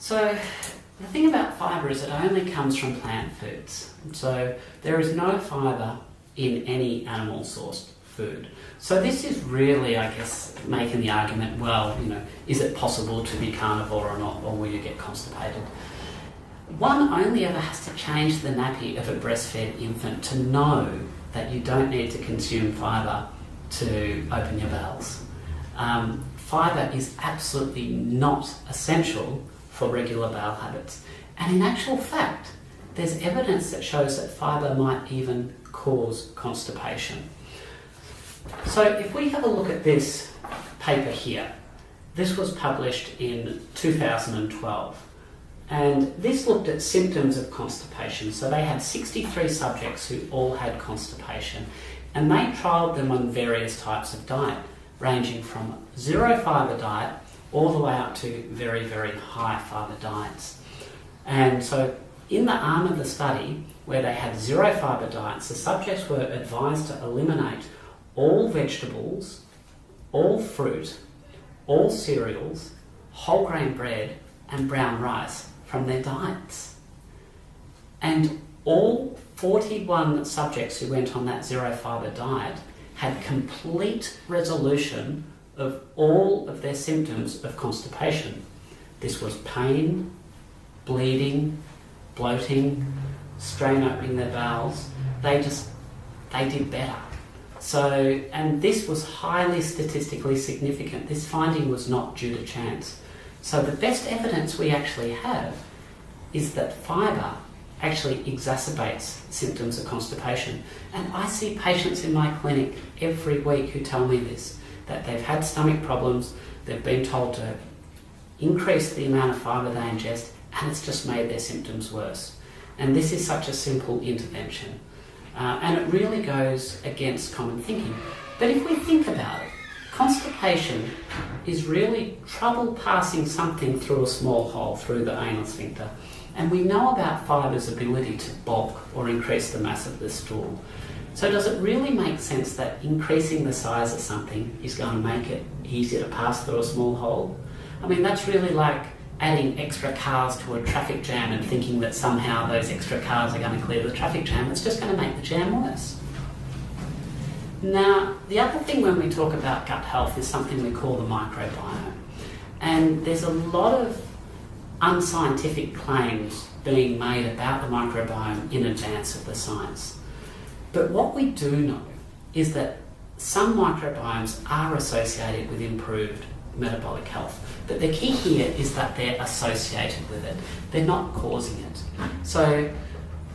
So the thing about fibre is it only comes from plant foods. So there is no fibre in any animal sourced food. So this is really, I guess, making the argument, well, is it possible to be carnivore or not, or will you get constipated? One only ever has to change the nappy of a breastfed infant to know that you don't need to consume fibre to open your bowels. Fibre is absolutely not essential for regular bowel habits. And in actual fact, there's evidence that shows that fibre might even cause constipation. So if we have a look at this paper here, this was published in 2012. And this looked at symptoms of constipation. So they had 63 subjects who all had constipation. And they trialled them on various types of diet, ranging from zero fibre diet all the way up to very, very high fibre diets. And so in the arm of the study, where they had zero fibre diets, the subjects were advised to eliminate all vegetables, all fruit, all cereals, whole grain bread and brown rice from their diets. And all 41 subjects who went on that zero fibre diet had complete resolution of all of their symptoms of constipation. This was pain, bleeding, bloating, strain opening their bowels. They did better. So, and this was highly statistically significant. This finding was not due to chance. So the best evidence we actually have is that fibre actually exacerbates symptoms of constipation. And I see patients in my clinic every week who tell me this, that they've had stomach problems, they've been told to increase the amount of fibre they ingest, and it's just made their symptoms worse. And this is such a simple intervention. And it really goes against common thinking. But if we think about it, constipation is really trouble passing something through a small hole, through the anal sphincter. And we know about fibre's ability to bulk or increase the mass of the stool. So does it really make sense that increasing the size of something is going to make it easier to pass through a small hole? I mean, that's really like adding extra cars to a traffic jam and thinking that somehow those extra cars are going to clear the traffic jam. It's just going to make the jam worse. Now, the other thing when we talk about gut health is something we call the microbiome. And there's a lot of unscientific claims being made about the microbiome in advance of the science. But what we do know is that some microbiomes are associated with improved metabolic health. But the key here is that they're associated with it. They're not causing it. So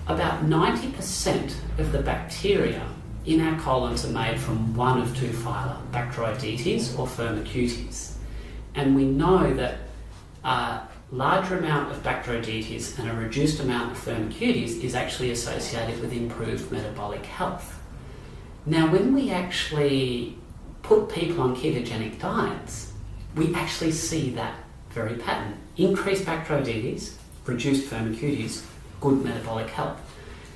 about 90% of the bacteria in our colons are made from one of two phyla, Bacteroidetes or Firmicutes. And we know that a larger amount of Bacteroidetes and a reduced amount of Firmicutes is actually associated with improved metabolic health. Now, when we actually put people on ketogenic diets, we actually see that very pattern. Increased Bacteroidetes, reduced Firmicutes, good metabolic health.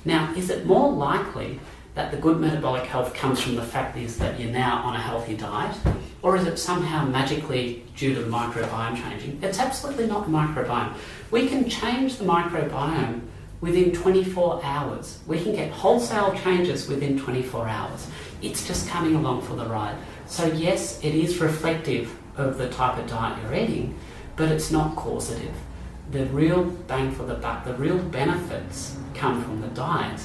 Now, is it more likely that the good metabolic health comes from the fact is that you're now on a healthy diet, or is it somehow magically due to the microbiome changing? It's absolutely not the microbiome. We can change the microbiome within 24 hours. We can get wholesale changes within 24 hours. It's just coming along for the ride. So yes, it is reflective of the type of diet you're eating, but it's not causative. The real bang for the buck, the real benefits come from the diet,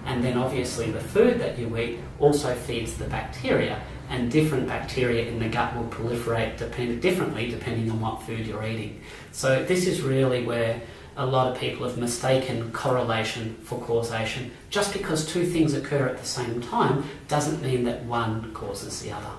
and then obviously the food that you eat also feeds the bacteria, and different bacteria in the gut will proliferate differently depending on what food you're eating. So this is really where a lot of people have mistaken correlation for causation. Just because two things occur at the same time doesn't mean that one causes the other.